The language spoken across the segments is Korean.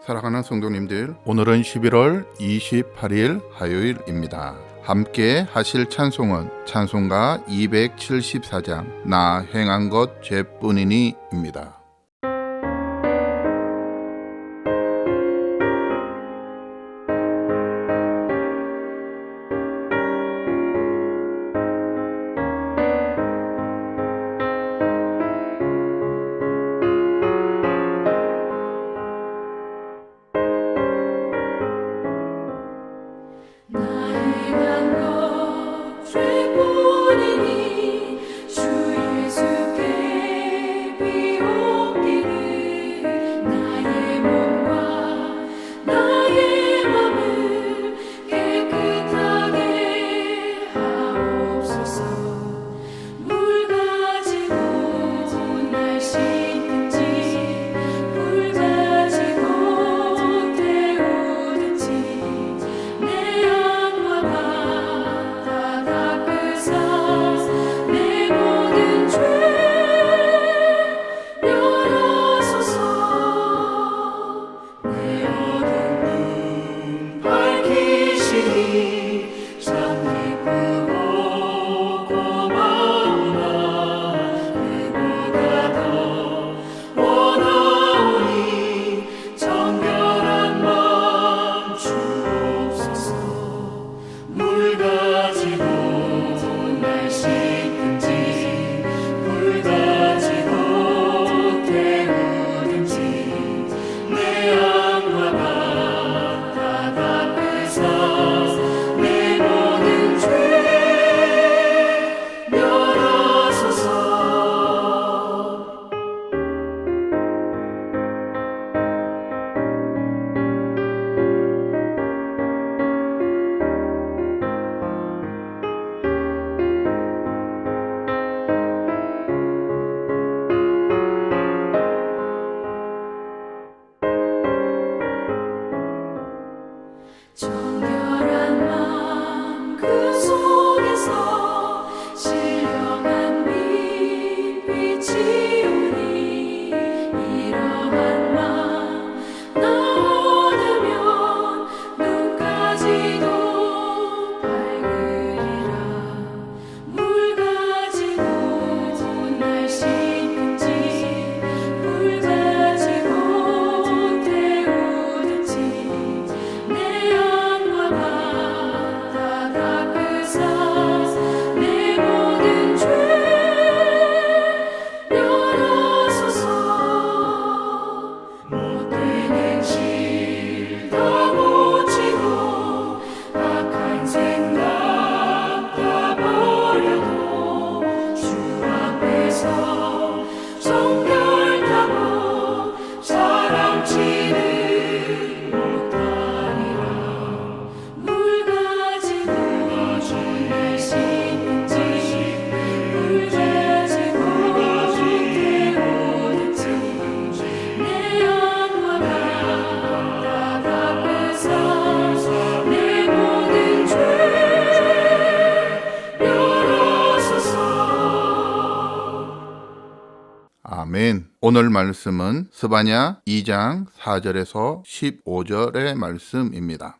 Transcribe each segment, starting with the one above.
사랑하는 성도님들, 오늘은 11월 28일 화요일입니다. 함께 하실 찬송은 찬송가 274장 나 행한 것 죄뿐이니 입니다. 아멘. 오늘 말씀은 스바냐 2장 4절에서 15절의 말씀입니다.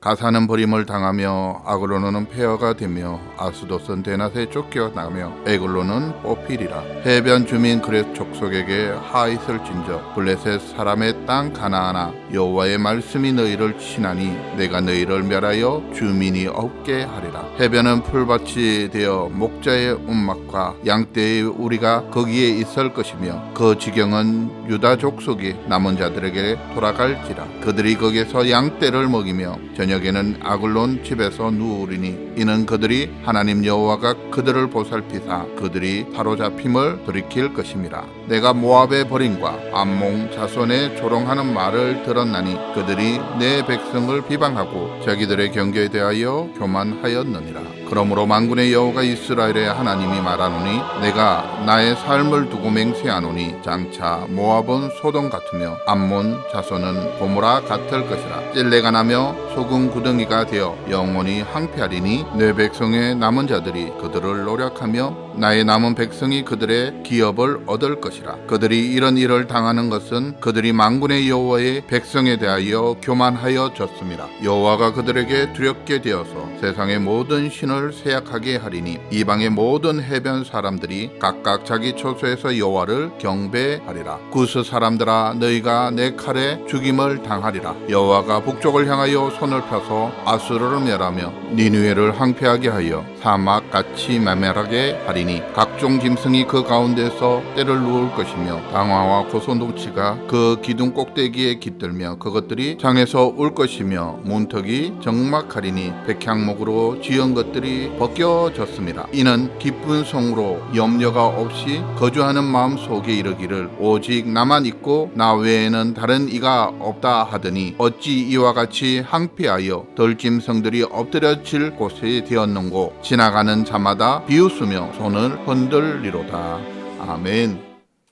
가사는 버림을 당하며 아글로노는 폐허가 되며 아스돗은 대낮에 쫓겨나며 에글로는 뽑히리라. 해변 주민 그렛 족속에게 하있을진저 블레셋 사람의 땅 가나안아 여호와의 말씀이 너희를 치나니 내가 너희를 멸하여 주민이 없게 하리라. 해변은 풀밭이 되어 목자의 운막과 양떼의 우리가 거기에 있을 것이며 그 지경은 유다 족속이 남은 자들에게 돌아갈지라. 그들이 거기서 양떼를 먹이며 저녁에는 아글론 집에서 누우리니 이는 그들이 하나님 여호와가 그들을 보살피사 그들이 사로잡힘을 돌이킬 것임이라. 내가 모압의 버림과 암몬 자손의 조롱하는 말을 들었나니 그들이 내 백성을 비방하고 자기들의 경계에 대하여 교만하였느니라. 그러므로 만군의 여호와가 이스라엘의 하나님이 말하노니 내가 나의 삶을 두고 맹세하노니 장차 모압은 소돔 같으며 암몬 자손은 고모라 같을 것이라. 찔레가 나며 소금 구덩이가 되어 영원히 황폐하리니 내 백성의 남은 자들이 그들을 노력하며 나의 남은 백성이 그들의 기업을 얻을 것이라. 그들이 이런 일을 당하는 것은 그들이 만군의 여호와의 백성에 대하여 교만하여 졌음이라. 여호와가 그들에게 두렵게 되어서 세상의 모든 신을 세약하게 하리니 이방의 모든 해변 사람들이 각각 자기 처소에서 여호와를 경배하리라. 구스 사람들아, 너희가 내 칼에 죽임을 당하리라. 여호와가 북쪽을 향하여 손을 펴서 아수르를 멸하며 니느웨를 황폐하게 하여 사막같이 메말하게 하리니 각종 짐승이 그 가운데서 때를 누울 것이며 방화와 고소노치가 그 기둥 꼭대기에 깃들며 그것들이 장에서 울 것이며 문턱이 적막하리니 백향목으로 지은 것들이 벗겨졌습니다. 이는 기쁜 성으로 염려가 없이 거주하는 마음 속에 이르기를 오직 나만 있고 나 외에는 다른 이가 없다 하더니 어찌 이와 같이 항폐하여 덜짐승들이 엎드려질 곳이 되었는고 지나가는 자마다 비웃으며 손을 흔들리로다. 아멘.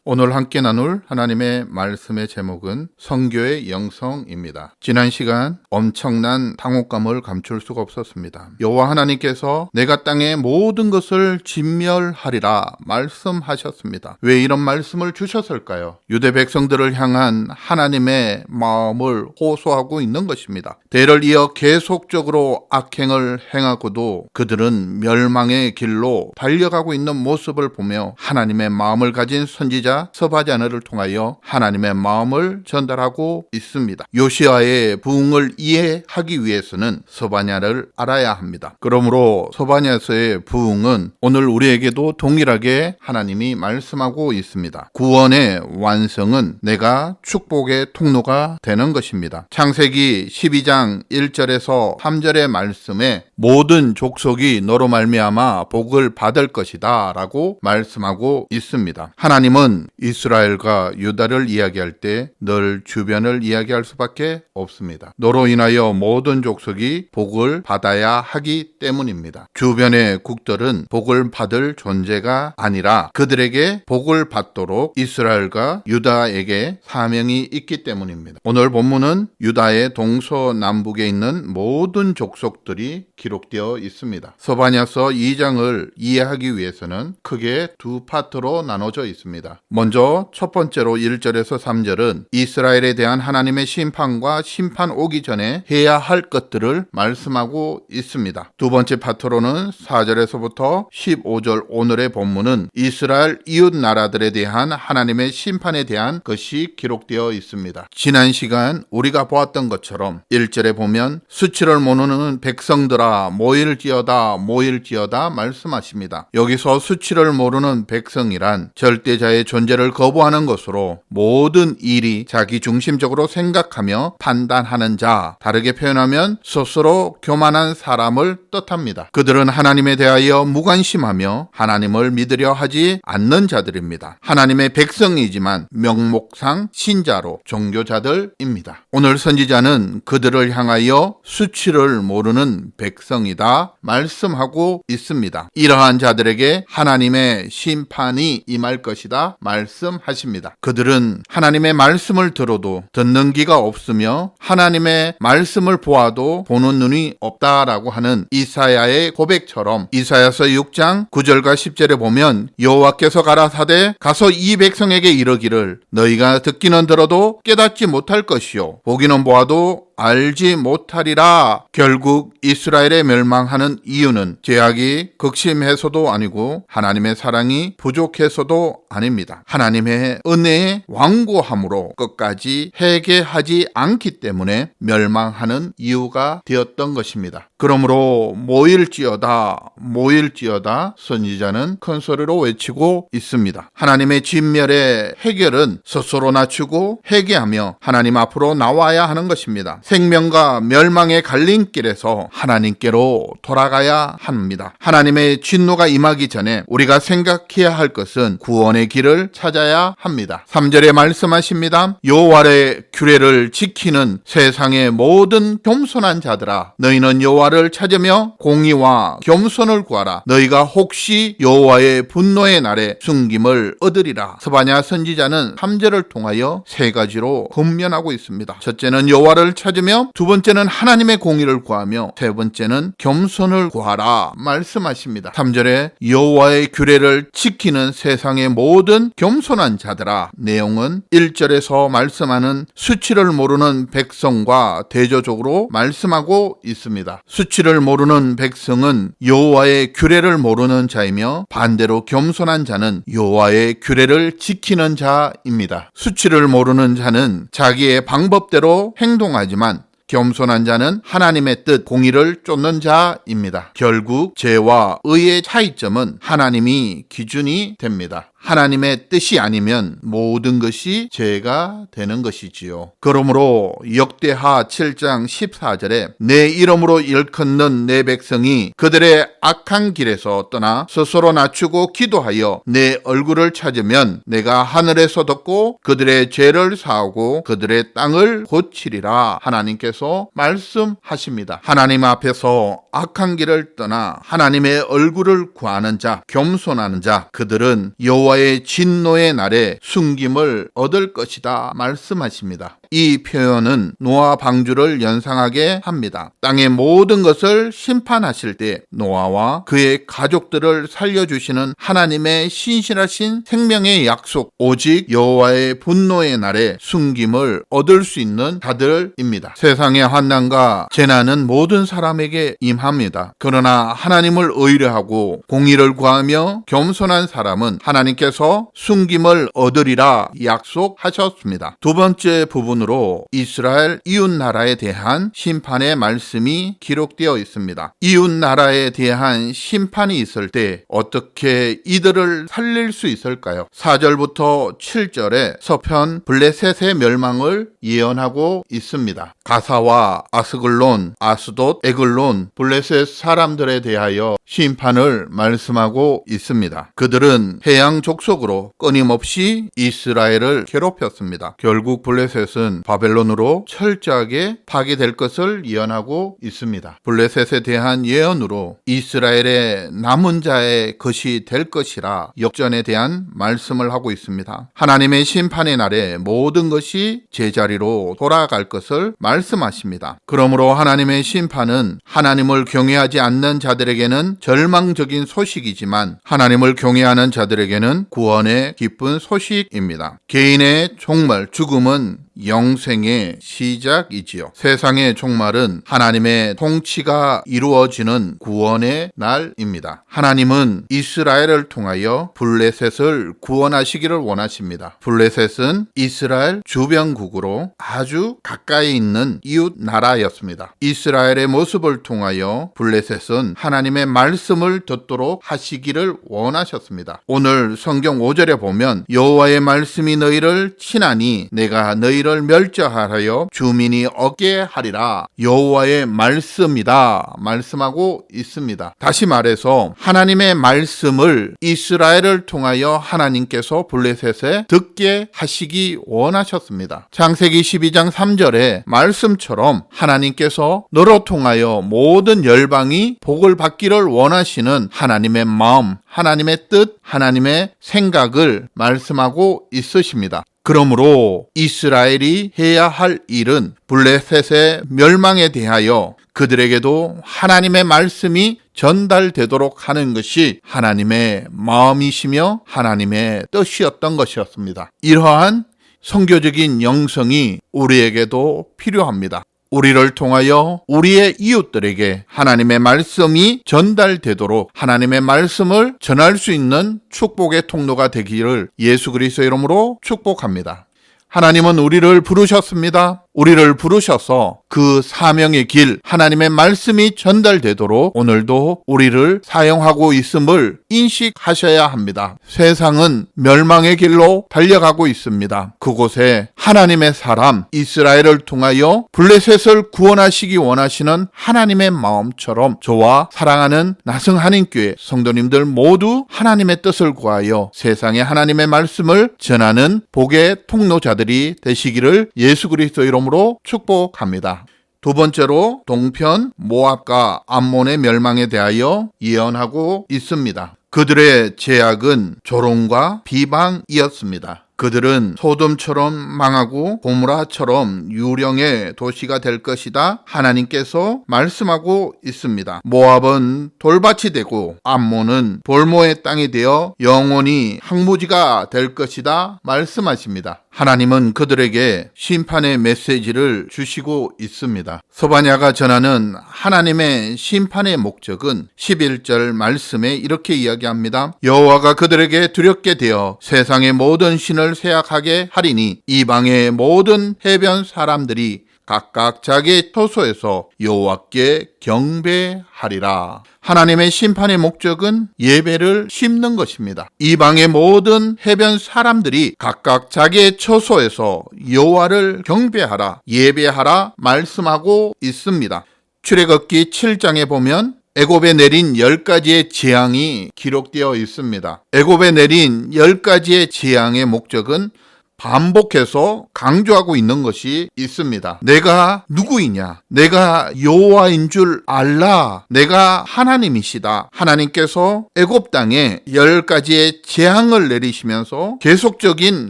오늘 함께 나눌 하나님의 말씀의 제목은 선교의 영성입니다. 지난 시간 엄청난 당혹감을 감출 수가 없었습니다. 여호와 하나님께서 내가 땅의 모든 것을 진멸하리라 말씀하셨습니다. 왜 이런 말씀을 주셨을까요? 유대 백성들을 향한 하나님의 마음을 호소하고 있는 것입니다. 대를 이어 계속적으로 악행을 행하고도 그들은 멸망의 길로 달려가고 있는 모습을 보며 하나님의 마음을 가진 선지자 스바냐를 통하여 하나님의 마음을 전달하고 있습니다. 요시아의 부흥을 이해하기 위해서는 스바냐를 알아야 합니다. 그러므로 스바냐서의 부흥은 오늘 우리에게도 동일하게 하나님이 말씀하고 있습니다. 구원의 완성은 내가 축복의 통로가 되는 것입니다. 창세기 12장 1절에서 3절의 말씀에 모든 족속이 너로 말미암아 복을 받을 것이다 라고 말씀하고 있습니다. 하나님은 이스라엘과 유다를 이야기할 때 늘 주변을 이야기할 수밖에 없습니다. 너로 인하여 모든 족속이 복을 받아야 하기 때문입니다. 주변의 국들은 복을 받을 존재가 아니라 그들에게 복을 받도록 이스라엘과 유다에게 사명이 있기 때문입니다. 오늘 본문은 유다의 동서남북에 있는 모든 족속들이 기록되어 있습니다. 스바냐서 2장을 이해하기 위해서는 크게 두 파트로 나눠져 있습니다. 먼저 첫 번째로 1절에서 3절은 이스라엘에 대한 하나님의 심판과 심판 오기 전에 해야 할 것들을 말씀하고 있습니다. 두 번째 파트로는 4절에서부터 15절 오늘의 본문은 이스라엘 이웃 나라들에 대한 하나님의 심판에 대한 것이 기록되어 있습니다. 지난 시간 우리가 보았던 것처럼 1절에 보면 수치를 모르는 백성들아 모일지어다 모일지어다 말씀하십니다. 여기서 수치를 모르는 백성이란 절대자의 존재를 거부하는 것으로 모든 일이 자기 중심적으로 생각하며 판단하는 자, 다르게 표현하면 스스로 교만한 사람을 뜻합니다. 그들은 하나님에 대하여 무관심하며 하나님을 믿으려 하지 않는 자들입니다. 하나님의 백성이지만 명목상 신자로 종교자들입니다. 오늘 선지자는 그들을 향하여 수치를 모르는 백성이다 말씀하고 있습니다. 이러한 자들에게 하나님의 심판이 임할 것이다 말씀하십니다. 그들은 하나님의 말씀을 들어도 듣는 귀가 없으며 하나님의 말씀을 보아도 보는 눈이 없다라고 하는 이사야의 고백처럼 이사야서 6장 9절과 10절에 보면 여호와께서 가라사대 가서 이 백성에게 이르기를 너희가 듣기는 들어도 깨닫지 못할 것이요 보기는 보아도 알지 못하리라. 결국 이스라엘의 멸망하는 이유는 죄악이 극심해서도 아니고 하나님의 사랑이 부족해서도 아닙니다. 하나님의 은혜의 완고함으로 끝까지 회개하지 않기 때문에 멸망하는 이유가 되었던 것입니다. 그러므로 모일지어다 모일지어다 선지자는 큰 소리로 외치고 있습니다. 하나님의 진멸의 해결은 스스로 낮추고 회개하며 하나님 앞으로 나와야 하는 것입니다. 생명과 멸망의 갈림길에서 하나님께로 돌아가야 합니다. 하나님의 진노가 임하기 전에 우리가 생각해야 할 것은 구원의 길을 찾아야 합니다. 3절에 말씀하십니다. 여호와의 규례를 지키는 세상의 모든 겸손한 자들아 너희는 여호와 여호와를 찾으며 공의와 겸손을 구하라. 너희가 혹시 여호와의 분노의 날에 숨김을 얻으리라. 스바냐 선지자는 3절을 통하여 세 가지로 권면하고 있습니다. 첫째는 여호와를 찾으며, 두 번째는 하나님의 공의를 구하며, 세 번째는 겸손을 구하라 말씀하십니다. 3절에 여호와의 규례를 지키는 세상의 모든 겸손한 자들아, 내용은 1절에서 말씀하는 수치를 모르는 백성과 대조적으로 말씀하고 있습니다. 수치를 모르는 백성은 여호와의 규례를 모르는 자이며, 반대로 겸손한 자는 여호와의 규례를 지키는 자입니다. 수치를 모르는 자는 자기의 방법대로 행동하지만, 겸손한 자는 하나님의 뜻, 공의를 쫓는 자입니다. 결국 죄와 의의 차이점은 하나님이 기준이 됩니다. 하나님의 뜻이 아니면 모든 것이 죄가 되는 것이지요. 그러므로 역대하 7장 14절에 내 이름으로 일컫는 내 백성이 그들의 악한 길에서 떠나 스스로 낮추고 기도하여 내 얼굴을 찾으면 내가 하늘에서 듣고 그들의 죄를 사하고 그들의 땅을 고치리라 하나님께서 말씀하십니다. 하나님 앞에서 악한 길을 떠나 하나님의 얼굴을 구하는 자, 겸손하는 자, 그들은 여호와의 진노의 날에 숨김을 얻을 것이다 말씀하십니다. 이 표현은 노아 방주를 연상하게 합니다. 땅의 모든 것을 심판하실 때 노아와 그의 가족들을 살려주시는 하나님의 신실하신 생명의 약속, 오직 여호와의 분노의 날에 숨김을 얻을 수 있는 자들입니다. 세상의 환난과 재난은 모든 사람에게 임합니다. 그러나 하나님을 의뢰하고 공의를 구하며 겸손한 사람은 하나님께서 숨김을 얻으리라 약속하셨습니다. 두 번째 부분으로 이스라엘 이웃 나라에 대한 심판의 말씀이 기록되어 있습니다. 이웃 나라에 대한 심판이 있을 때 어떻게 이들을 살릴 수 있을까요? 4절부터 7절에 서편 블레셋의 멸망을 예언하고 있습니다. 가사와 아스글론, 아스돗, 에글론, 블레셋 사람들에 대하여 심판을 말씀하고 있습니다. 그들은 해양 족속으로 끊임없이 이스라엘을 괴롭혔습니다. 결국 블레셋은 바벨론으로 철저하게 파괴될 것을 예언하고 있습니다. 블레셋에 대한 예언으로 이스라엘의 남은 자의 것이 될 것이라 역전에 대한 말씀을 하고 있습니다. 하나님의 심판의 날에 모든 것이 제자리로 돌아갈 것을 말씀하십니다. 그러므로 하나님의 심판은 하나님을 경외하지 않는 자들에게는 절망적인 소식이지만 하나님을 경외하는 자들에게는 구원의 기쁜 소식입니다. 개인의 종말, 죽음은 영생의 시작이지요. 세상의 종말은 하나님의 통치가 이루어지는 구원의 날입니다. 하나님은 이스라엘을 통하여 블레셋을 구원하시기를 원하십니다. 블레셋은 이스라엘 주변국으로 아주 가까이 있는 이웃 나라였습니다. 이스라엘의 모습을 통하여 블레셋은 하나님의 말씀을 듣도록 하시기를 원하셨습니다. 오늘 성경 5절에 보면 여호와의 말씀이 너희를 친하니 내가 너희를 멸절하여 주민이 얻게 하리라. 여호와의 말씀이다 말씀하고 있습니다. 다시 말해서 하나님의 말씀을 이스라엘을 통하여 하나님께서 블레셋에 듣게 하시기 원하셨습니다. 창세기 12장 3절에 말씀처럼 하나님께서 너로 통하여 모든 열방이 복을 받기를 원하시는 하나님의 마음, 하나님의 뜻, 하나님의 생각을 말씀하고 있으십니다. 그러므로 이스라엘이 해야 할 일은 블레셋의 멸망에 대하여 그들에게도 하나님의 말씀이 전달되도록 하는 것이 하나님의 마음이시며 하나님의 뜻이었던 것이었습니다. 이러한 선교적인 영성이 우리에게도 필요합니다. 우리를 통하여 우리의 이웃들에게 하나님의 말씀이 전달되도록 하나님의 말씀을 전할 수 있는 축복의 통로가 되기를 예수 그리스도의 이름으로 축복합니다. 하나님은 우리를 부르셨습니다. 우리를 부르셔서 그 사명의 길, 하나님의 말씀이 전달되도록 오늘도 우리를 사용하고 있음을 인식하셔야 합니다. 세상은 멸망의 길로 달려가고 있습니다. 그곳에 하나님의 사람 이스라엘을 통하여 블레셋을 구원하시기 원하시는 하나님의 마음처럼 저와 사랑하는 나성한인교회 성도님들 모두 하나님의 뜻을 구하여 세상에 하나님의 말씀을 전하는 복의 통로자들이 되시기를 예수 그리스도 이름으로 축복합니다. 두 번째로 동편 모압과 암몬의 멸망에 대하여 예언하고 있습니다. 그들의 제약은 조롱과 비방이었습니다. 그들은 소돔처럼 망하고 고무라처럼 유령의 도시가 될 것이다 하나님께서 말씀하고 있습니다. 모압은 돌밭이 되고 암몬은 볼모의 땅이 되어 영원히 항무지가 될 것이다 말씀하십니다. 하나님은 그들에게 심판의 메시지를 주시고 있습니다. 스바냐가 전하는 하나님의 심판의 목적은 11절 말씀에 이렇게 이야기합니다. 여호와가 그들에게 두렵게 되어 세상의 모든 신을 세약하게 하리니 이방의 모든 해변 사람들이 각각 자기의 처소에서 여호와께 경배하리라. 하나님의 심판의 목적은 예배를 심는 것입니다. 이방의 모든 해변 사람들이 각각 자기의 처소에서 여호와를 경배하라, 예배하라 말씀하고 있습니다. 출애굽기 7장에 보면 애굽에 내린 10가지의 재앙이 기록되어 있습니다. 애굽에 내린 10가지의 재앙의 목적은 반복해서 강조하고 있는 것이 있습니다. 내가 누구이냐? 내가 여호와인 줄 알라. 내가 하나님이시다. 하나님께서 애굽 땅에 10가지의 재앙을 내리시면서 계속적인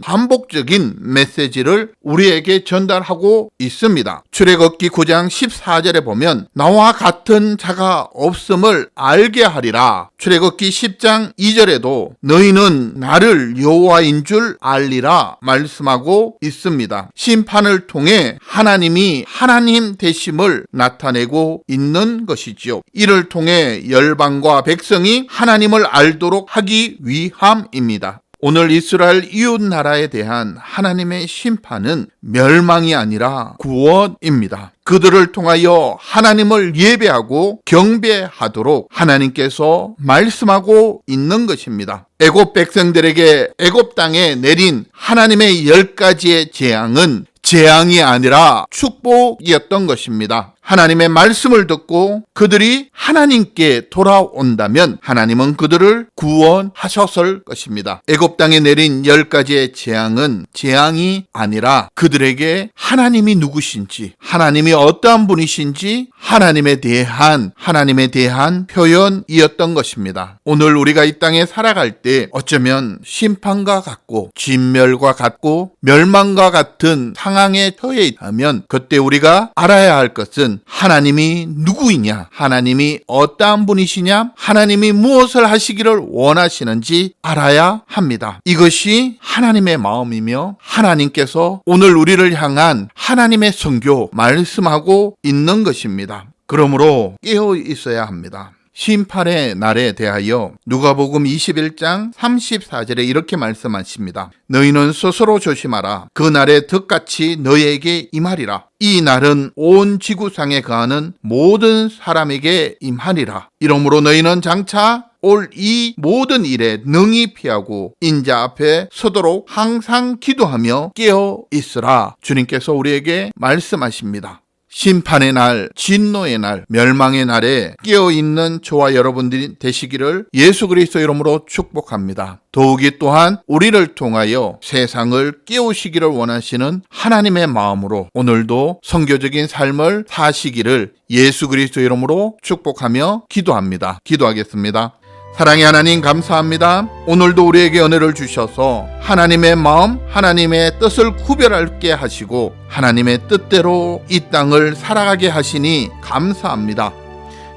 반복적인 메시지를 우리에게 전달하고 있습니다. 출애굽기 9장 14절에 보면 나와 같은 자가 없음을 알게 하리라. 출애굽기 10장 2절에도 너희는 나를 여호와인 줄 알리라 말씀하고 있습니다. 심판을 통해 하나님이 하나님 되심을 나타내고 있는 것이지요. 이를 통해 열방과 백성이 하나님을 알도록 하기 위함입니다. 오늘 이스라엘 이웃 나라에 대한 하나님의 심판은 멸망이 아니라 구원입니다. 그들을 통하여 하나님을 예배하고 경배하도록 하나님께서 말씀하고 있는 것입니다. 애굽 백성들에게 애굽 땅에 내린 하나님의 10가지의 재앙은 재앙이 아니라 축복이었던 것입니다. 하나님의 말씀을 듣고 그들이 하나님께 돌아온다면 하나님은 그들을 구원하셨을 것입니다. 애굽 땅에 내린 10가지의 재앙은 재앙이 아니라 그들에게 하나님이 누구신지, 하나님이 어떠한 분이신지 하나님에 대한 표현이었던 것입니다. 오늘 우리가 이 땅에 살아갈 때 어쩌면 심판과 같고 진멸과 같고 멸망과 같은 상황에 처해 있다면 그때 우리가 알아야 할 것은 하나님이 누구이냐, 하나님이 어떠한 분이시냐, 하나님이 무엇을 하시기를 원하시는지 알아야 합니다. 이것이 하나님의 마음이며 하나님께서 오늘 우리를 향한 하나님의 선교 말씀하고 있는 것입니다. 그러므로 깨어 있어야 합니다. 심판의 날에 대하여 누가복음 21장 34절에 이렇게 말씀하십니다. 너희는 스스로 조심하라. 그 날에 덕같이 너희에게 임하리라. 이 날은 온 지구상에 거하는 모든 사람에게 임하리라. 이러므로 너희는 장차 올 이 모든 일에 능히 피하고 인자 앞에 서도록 항상 기도하며 깨어 있으라. 주님께서 우리에게 말씀하십니다. 심판의 날, 진노의 날, 멸망의 날에 깨어있는 저와 여러분들이 되시기를 예수 그리스도 이름으로 축복합니다. 더욱이 또한 우리를 통하여 세상을 깨우시기를 원하시는 하나님의 마음으로 오늘도 선교적인 삶을 사시기를 예수 그리스도 이름으로 축복하며 기도합니다. 기도하겠습니다. 사랑의 하나님 감사합니다. 오늘도 우리에게 은혜를 주셔서 하나님의 마음, 하나님의 뜻을 구별하게 하시고 하나님의 뜻대로 이 땅을 살아가게 하시니 감사합니다.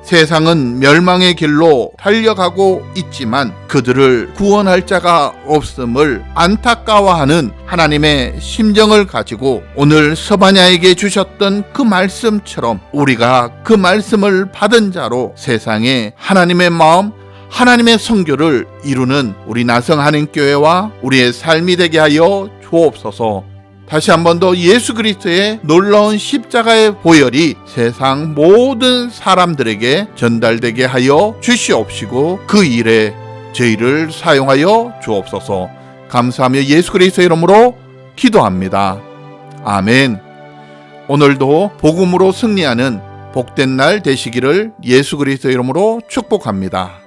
세상은 멸망의 길로 달려가고 있지만 그들을 구원할 자가 없음을 안타까워하는 하나님의 심정을 가지고 오늘 스바냐에게 주셨던 그 말씀처럼 우리가 그 말씀을 받은 자로 세상에 하나님의 마음, 하나님의 선교를 이루는 우리 나성하나님교회와 우리의 삶이 되게 하여 주옵소서. 다시 한 번 더 예수 그리스도의 놀라운 십자가의 보혈이 세상 모든 사람들에게 전달되게 하여 주시옵시고 그 일에 저희를 사용하여 주옵소서. 감사하며 예수 그리스도의 이름으로 기도합니다. 아멘. 오늘도 복음으로 승리하는 복된 날 되시기를 예수 그리스도의 이름으로 축복합니다.